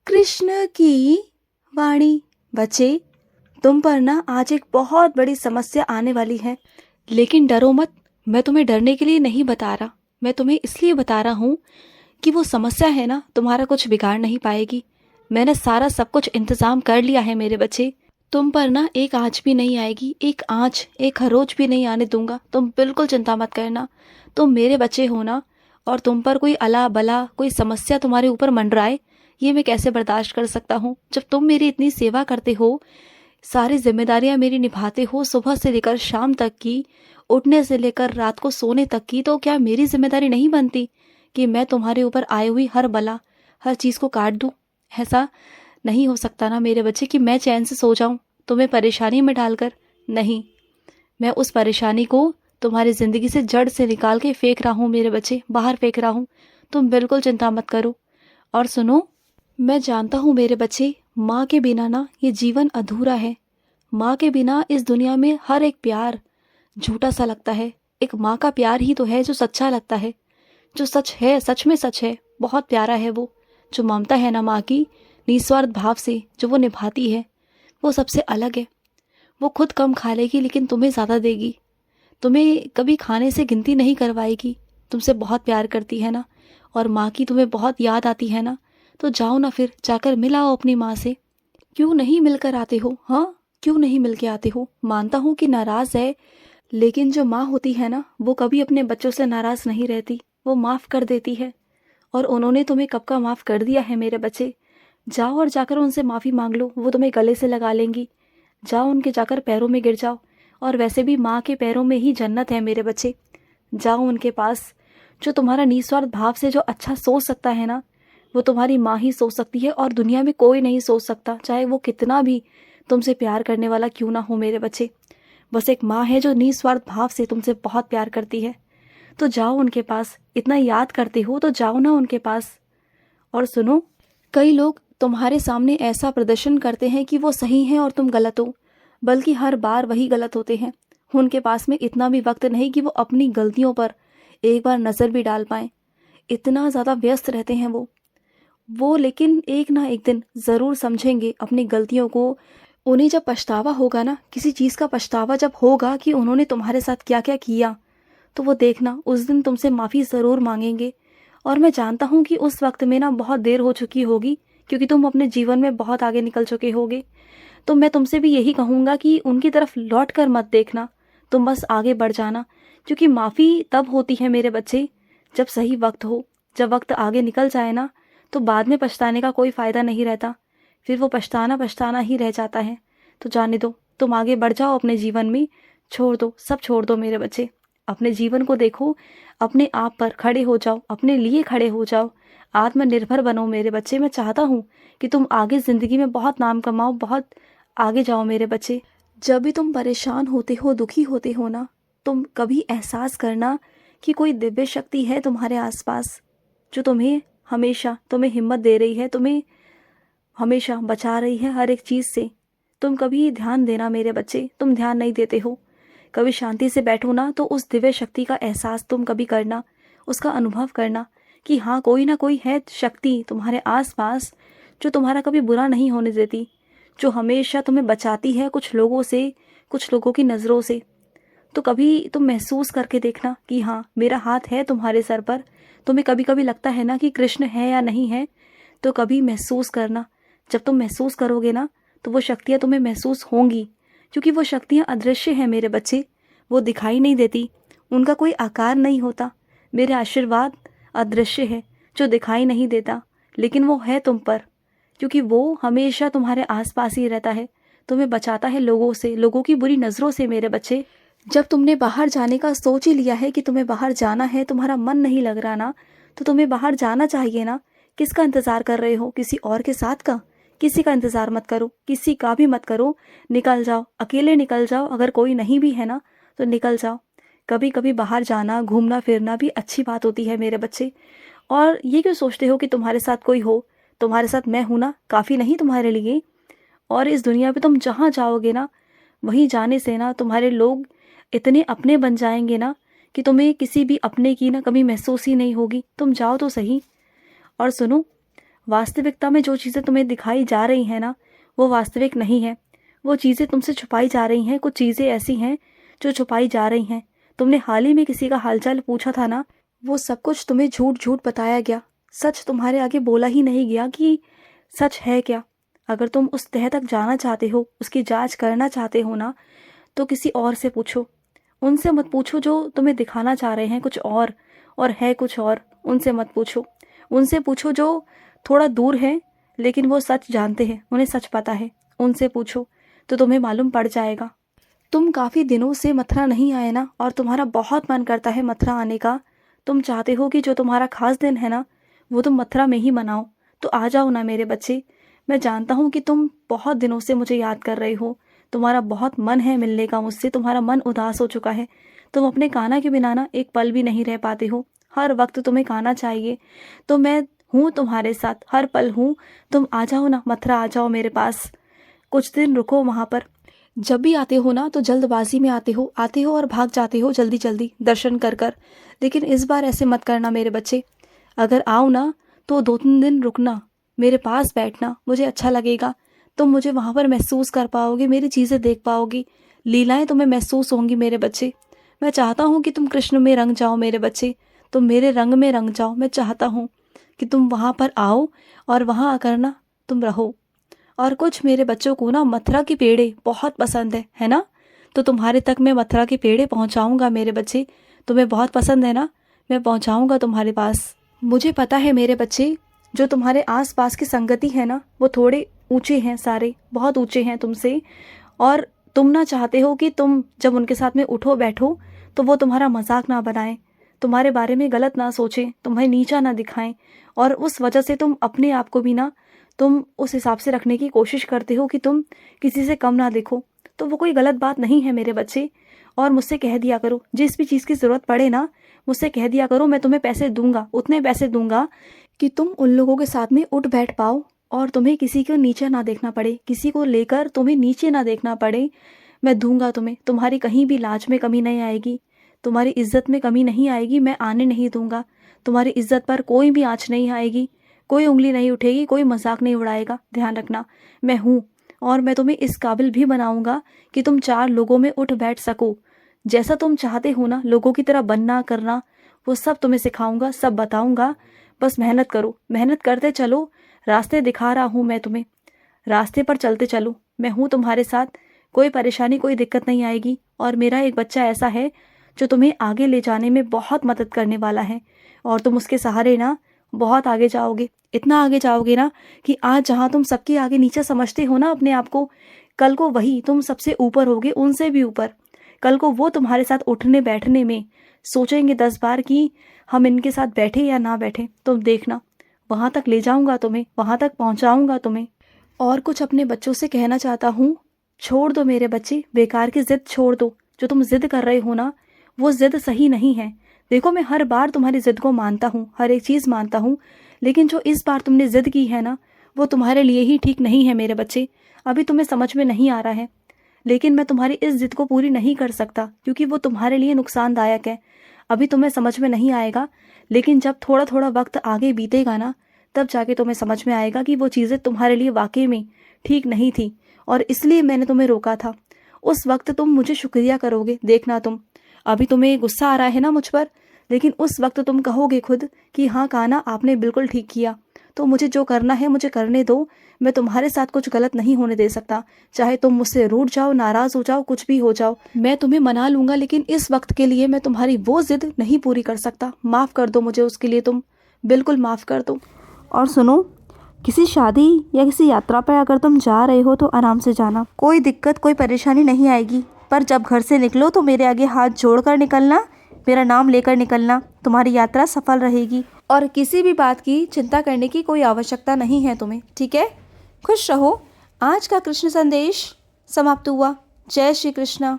कृष्ण की वाणी। बच्चे, तुम पर ना आज एक बहुत बड़ी समस्या आने वाली है। लेकिन डरो मत, मैं तुम्हें डरने के लिए नहीं बता रहा। मैं तुम्हें इसलिए बता रहा हूँ कि वो समस्या है ना, तुम्हारा कुछ बिगाड़ नहीं पाएगी। मैंने सारा सब कुछ इंतजाम कर लिया है मेरे बच्चे। तुम पर ना एक आँच भी नहीं आएगी, एक आँच, एक खरोच भी नहीं आने दूंगा। तुम बिल्कुल चिंता मत करना। तुम मेरे बच्चे हो ना, और तुम पर कोई अला बला कोई समस्या तुम्हारे ऊपर मंडराए, ये मैं कैसे बर्दाश्त कर सकता हूँ। जब तुम मेरी इतनी सेवा करते हो, सारी जिम्मेदारियां मेरी निभाते हो, सुबह से लेकर शाम तक की, उठने से लेकर रात को सोने तक की, तो क्या मेरी जिम्मेदारी नहीं बनती कि मैं तुम्हारे ऊपर आई हुई हर बला, हर चीज़ को काट दूँ? ऐसा नहीं हो सकता ना मेरे बच्चे कि मैं चैन से सो जाऊं तुम्हें परेशानी में डालकर। नहीं, मैं उस परेशानी को तुम्हारी ज़िंदगी से जड़ से निकाल के फेंक रहा हूँ मेरे बच्चे, बाहर फेंक रहा हूँ। तुम बिल्कुल चिंता मत करो। और सुनो, मैं जानता हूँ मेरे बच्चे, माँ के बिना ना ये जीवन अधूरा है। माँ के बिना इस दुनिया में हर एक प्यार झूठा सा लगता है। एक माँ का प्यार ही तो है जो सच्चा लगता है, जो सच है, सच में सच है, बहुत प्यारा है वो। जो ममता है ना माँ की, निस्वार्थ भाव से जो वो निभाती है, वो सबसे अलग है। वो खुद कम खा लेगी लेकिन तुम्हें ज़्यादा देगी। तुम्हें कभी खाने से गिनती नहीं करवाएगी। तुमसे बहुत प्यार करती है ना, और माँ की तुम्हें बहुत याद आती है ना, तो जाओ ना, फिर जाकर मिल आओ अपनी माँ से। क्यों नहीं मिलकर आते हो? हाँ, क्यों नहीं मिल के आते हो? मानता हूँ कि नाराज़ है, लेकिन जो माँ होती है ना, वो कभी अपने बच्चों से नाराज़ नहीं रहती। वो माफ़ कर देती है, और उन्होंने तुम्हें कब का माफ़ कर दिया है मेरे बच्चे। जाओ और जाकर उनसे माफ़ी मांग लो, वो तुम्हें गले से लगा लेंगी। जाओ उनके जाकर पैरों में गिर जाओ। और वैसे भी माँ के पैरों में ही जन्नत है मेरे बच्चे। जाओ उनके पास। जो तुम्हारा निस्वार्थ भाव से जो अच्छा सोच सकता है ना, वो तुम्हारी माँ ही सोच सकती है, और दुनिया में कोई नहीं सोच सकता, चाहे वो कितना भी तुमसे प्यार करने वाला क्यों ना हो मेरे बच्चे। बस एक माँ है जो निस्वार्थ भाव से तुमसे बहुत प्यार करती है। तो जाओ उनके पास, इतना याद करते हो तो जाओ ना उनके पास। और सुनो, कई लोग तुम्हारे सामने ऐसा प्रदर्शन करते हैं कि वो सही हैं और तुम गलत हो, बल्कि हर बार वही गलत होते हैं। उनके पास में इतना भी वक्त नहीं कि वो अपनी गलतियों पर एक बार नज़र भी डाल पाएं। इतना ज़्यादा व्यस्त रहते हैं वो लेकिन एक ना एक दिन ज़रूर समझेंगे अपनी गलतियों को। उन्हें जब पछतावा होगा ना, किसी चीज़ का पछतावा जब होगा कि उन्होंने तुम्हारे साथ क्या क्या किया, तो वो देखना उस दिन तुमसे माफ़ी ज़रूर मांगेंगे। और मैं जानता हूँ कि उस वक्त में ना बहुत देर हो चुकी होगी, क्योंकि तुम अपने जीवन में बहुत आगे निकल चुके होगे। तो मैं तुमसे भी यही कहूँगा कि उनकी तरफ लौट कर मत देखना, तुम बस आगे बढ़ जाना। क्योंकि माफ़ी तब होती है मेरे बच्चे, जब सही वक्त हो। जब वक्त आगे निकल जाए ना, तो बाद में पछताने का कोई फ़ायदा नहीं रहता। फिर वो पछताना पछताना ही रह जाता है। तो जाने दो, तुम आगे बढ़ जाओ अपने जीवन में। छोड़ दो, सब छोड़ दो मेरे बच्चे। अपने जीवन को देखो, अपने आप पर खड़े हो जाओ, अपने लिए खड़े हो जाओ, आत्मनिर्भर बनो मेरे बच्चे। मैं चाहता हूँ कि तुम आगे ज़िंदगी में बहुत नाम कमाओ, बहुत आगे जाओ मेरे बच्चे। जब भी तुम परेशान होते हो, दुखी होते हो ना, तुम कभी एहसास करना कि कोई दिव्य शक्ति है तुम्हारे आसपास, जो तुम्हें हमेशा तुम्हें हिम्मत दे रही है, तुम्हें हमेशा बचा रही है हर एक चीज़ से। तुम कभी ध्यान देना मेरे बच्चे, तुम ध्यान नहीं देते हो। कभी शांति से बैठो ना, तो उस दिव्य शक्ति का एहसास तुम कभी करना, उसका अनुभव करना कि हाँ, कोई ना कोई है शक्ति तुम्हारे आसपास, जो तुम्हारा कभी बुरा नहीं होने देती, जो हमेशा तुम्हें बचाती है कुछ लोगों से, कुछ लोगों की नज़रों से। तो कभी तुम महसूस करके देखना कि हाँ, मेरा हाथ है तुम्हारे सर पर। तुम्हें कभी कभी लगता है ना कि कृष्ण है या नहीं है, तो कभी महसूस करना। जब तुम महसूस करोगे ना, तो वो शक्तियाँ तुम्हें महसूस होंगी। क्योंकि वो शक्तियाँ अदृश्य हैं मेरे बच्चे, वो दिखाई नहीं देती, उनका कोई आकार नहीं होता। मेरे आशीर्वाद अदृश्य है, जो दिखाई नहीं देता, लेकिन वो है तुम पर, क्योंकि वो हमेशा तुम्हारे आसपास ही रहता है। तुम्हें बचाता है लोगों से, लोगों की बुरी नज़रों से मेरे बच्चे। जब तुमने बाहर जाने का सोच ही लिया है कि तुम्हें बाहर जाना है, तुम्हारा मन नहीं लग रहा ना, तो तुम्हें बाहर जाना चाहिए ना। किसका इंतज़ार कर रहे हो? किसी और के साथ का? किसी का इंतज़ार मत करो, किसी का भी मत करो। निकल जाओ, अकेले निकल जाओ। अगर कोई नहीं भी है ना, तो निकल जाओ। कभी कभी बाहर जाना, घूमना फिरना भी अच्छी बात होती है मेरे बच्चे। और ये क्यों सोचते हो कि तुम्हारे साथ कोई हो? तुम्हारे साथ मैं हूं ना, काफ़ी नहीं तुम्हारे लिए? और इस दुनिया पे तुम जहाँ जाओगे ना, वहीं जाने से ना तुम्हारे लोग इतने अपने बन जाएंगे ना, कि तुम्हें किसी भी अपने की ना कभी महसूस ही नहीं होगी। तुम जाओ तो सही। और सुनो, वास्तविकता में जो चीज़ें तुम्हें दिखाई जा रही हैं ना, वो वास्तविक नहीं है। वो चीज़ें तुमसे छुपाई जा रही हैं। कुछ चीज़ें ऐसी हैं जो छुपाई जा रही हैं। तुमने हाल ही में किसी का हालचाल पूछा था ना, वो सब कुछ तुम्हें झूठ झूठ बताया गया। सच तुम्हारे आगे बोला ही नहीं गया कि सच है क्या। अगर तुम उस तह तक जाना चाहते हो, उसकी जांच करना चाहते हो ना, तो किसी और से पूछो। उनसे मत पूछो जो तुम्हें दिखाना चाह रहे हैं कुछ और है कुछ और। उनसे मत पूछो। उनसे पूछो जो थोड़ा दूर है, लेकिन वो सच जानते हैं, उन्हें सच पता है। उनसे पूछो तो तुम्हें मालूम पड़ जाएगा। तुम काफ़ी दिनों से मथुरा नहीं आए ना, और तुम्हारा बहुत मन करता है मथुरा आने का। तुम चाहते हो कि जो तुम्हारा खास दिन है ना, वो तुम मथुरा में ही मनाओ। तो आ जाओ ना मेरे बच्चे। मैं जानता हूँ कि तुम बहुत दिनों से मुझे याद कर रहे हो। तुम्हारा बहुत मन है मिलने का मुझसे। तुम्हारा मन उदास हो चुका है। तुम अपने कान्हा के बिना ना एक पल भी नहीं रह पाते हो। हर वक्त तुम्हें कान्हा चाहिए। तो मैं हूँ तुम्हारे साथ, हर पल हूँ। तुम आ जाओ ना, मथुरा आ जाओ मेरे पास। कुछ दिन रुको वहाँ पर। जब भी आते हो ना तो जल्दबाजी में आते हो और भाग जाते हो जल्दी जल्दी दर्शन कर कर। लेकिन इस बार ऐसे मत करना मेरे बच्चे। अगर आओ ना तो 2-3 दिन रुकना, मेरे पास बैठना, मुझे अच्छा लगेगा। तुम मुझे वहाँ पर महसूस कर पाओगे, मेरी चीज़ें देख पाओगी, लीलाएं तुम्हें महसूस होंगी मेरे बच्चे। मैं चाहता हूँ कि तुम कृष्ण में रंग जाओ मेरे बच्चे, तुम मेरे रंग में रंग जाओ। मैं चाहता हूँ कि तुम वहाँ पर आओ और वहाँ आकर ना तुम रहो। और कुछ मेरे बच्चों को ना मथुरा के पेड़े बहुत पसंद है ना? तो तुम्हारे तक मैं मथुरा के पेड़े पहुँचाऊँगा मेरे बच्चे। तुम्हें बहुत पसंद है ना? मैं पहुँचाऊँगा तुम्हारे पास। मुझे पता है मेरे बच्चे, जो तुम्हारे आस पास की संगति है ना, वो थोड़े ऊंचे हैं, सारे बहुत ऊंचे हैं तुमसे। और तुम ना चाहते हो कि तुम जब उनके साथ में उठो बैठो तो वो तुम्हारा मजाक ना बनाएं, तुम्हारे बारे में गलत ना सोचें, तुम्हें नीचा ना दिखाएं। और उस वजह से तुम अपने आप को भी ना, तुम उस हिसाब से रखने की कोशिश करते हो कि तुम किसी से कम ना देखो। तो वो कोई गलत बात नहीं है मेरे बच्चे। और मुझसे कह दिया करो, जिस भी चीज़ की ज़रूरत पड़े ना, मुझसे कह दिया करो। मैं तुम्हें पैसे दूंगा, उतने पैसे दूंगा कि तुम उन लोगों के साथ में उठ बैठ पाओ और तुम्हें किसी को नीचे ना देखना पड़े, किसी को लेकर तुम्हें नीचे ना देखना पड़े। मैं दूंगा तुम्हें। तुम्हारी कहीं भी लाज में कमी नहीं आएगी, तुम्हारी इज्जत में कमी नहीं आएगी। मैं आने नहीं दूंगा। तुम्हारी इज्जत पर कोई भी आँच नहीं आएगी, कोई उंगली नहीं उठेगी, कोई मजाक नहीं उड़ाएगा। ध्यान रखना, मैं हूँ। और मैं तुम्हें इस काबिल भी बनाऊंगा कि तुम 4 लोगों में उठ बैठ सको। जैसा तुम चाहते हो ना, लोगों की तरह बनना करना, वो सब तुम्हें सिखाऊंगा, सब बताऊंगा। बस मेहनत करो, मेहनत करते चलो। रास्ते दिखा रहा हूँ मैं तुम्हें, रास्ते पर चलते चलो। मैं हूँ तुम्हारे साथ, कोई परेशानी कोई दिक्कत नहीं आएगी। और मेरा एक बच्चा ऐसा है जो तुम्हें आगे ले जाने में बहुत मदद करने वाला है। और तुम उसके सहारे ना बहुत आगे जाओगे, इतना आगे जाओगे ना कि आज जहाँ तुम सबके आगे नीचे समझते हो ना अपने आप को, कल को वही तुम सबसे ऊपर होगे, उनसे भी ऊपर। कल को वो तुम्हारे साथ उठने बैठने में सोचेंगे 10 बार कि हम इनके साथ बैठे या ना बैठे। तुम देखना, वहाँ तक ले जाऊंगा तुम्हें, वहाँ तक पहुँचाऊंगा तुम्हें। और कुछ अपने बच्चों से कहना चाहता हूँ, छोड़ दो मेरे बच्चे, बेकार की जिद छोड़ दो। जो तुम जिद कर रहे हो ना, वो जिद सही नहीं है। देखो, मैं हर बार तुम्हारी जिद को मानता हूँ, हर एक चीज़ मानता हूँ, लेकिन जो इस बार तुमने जिद की है ना, वो तुम्हारे लिए ही ठीक नहीं है मेरे बच्चे। अभी तुम्हें समझ में नहीं आ रहा है, लेकिन मैं तुम्हारी इस जिद को पूरी नहीं कर सकता, क्योंकि वो तुम्हारे लिए नुकसानदायक है। अभी तुम्हें समझ में नहीं आएगा, लेकिन जब थोड़ा थोड़ा वक्त आगे बीतेगा ना, तब जाके तुम्हें समझ में आएगा कि वो चीज़ें तुम्हारे लिए वाकई में ठीक नहीं थी, और इसलिए मैंने तुम्हें रोका था। उस वक्त तुम मुझे शुक्रिया करोगे, देखना तुम। अभी तुम्हें गुस्सा आ रहा है ना मुझ पर, लेकिन उस वक्त तुम कहोगे खुद कि हाँ कान्हा, आपने बिल्कुल ठीक किया। तो मुझे जो करना है मुझे करने दो। मैं तुम्हारे साथ कुछ गलत नहीं होने दे सकता, चाहे तुम मुझसे रूठ जाओ, नाराज हो जाओ, कुछ भी हो जाओ, मैं तुम्हें मना लूंगा। लेकिन इस वक्त के लिए मैं तुम्हारी वो जिद नहीं पूरी कर सकता। माफ़ कर दो मुझे उसके लिए, तुम बिल्कुल माफ़ कर दो। और सुनो, किसी शादी या किसी यात्रा पर अगर तुम जा रहे हो तो आराम से जाना, कोई दिक्कत कोई परेशानी नहीं आएगी। पर जब घर से निकलो तो मेरे आगे हाथ जोड़कर निकलना, मेरा नाम लेकर निकलना। तुम्हारी यात्रा सफल रहेगी। और किसी भी बात की चिंता करने की कोई आवश्यकता नहीं है तुम्हें, ठीक है? खुश रहो। आज का कृष्ण संदेश समाप्त हुआ। जय श्री कृष्ण।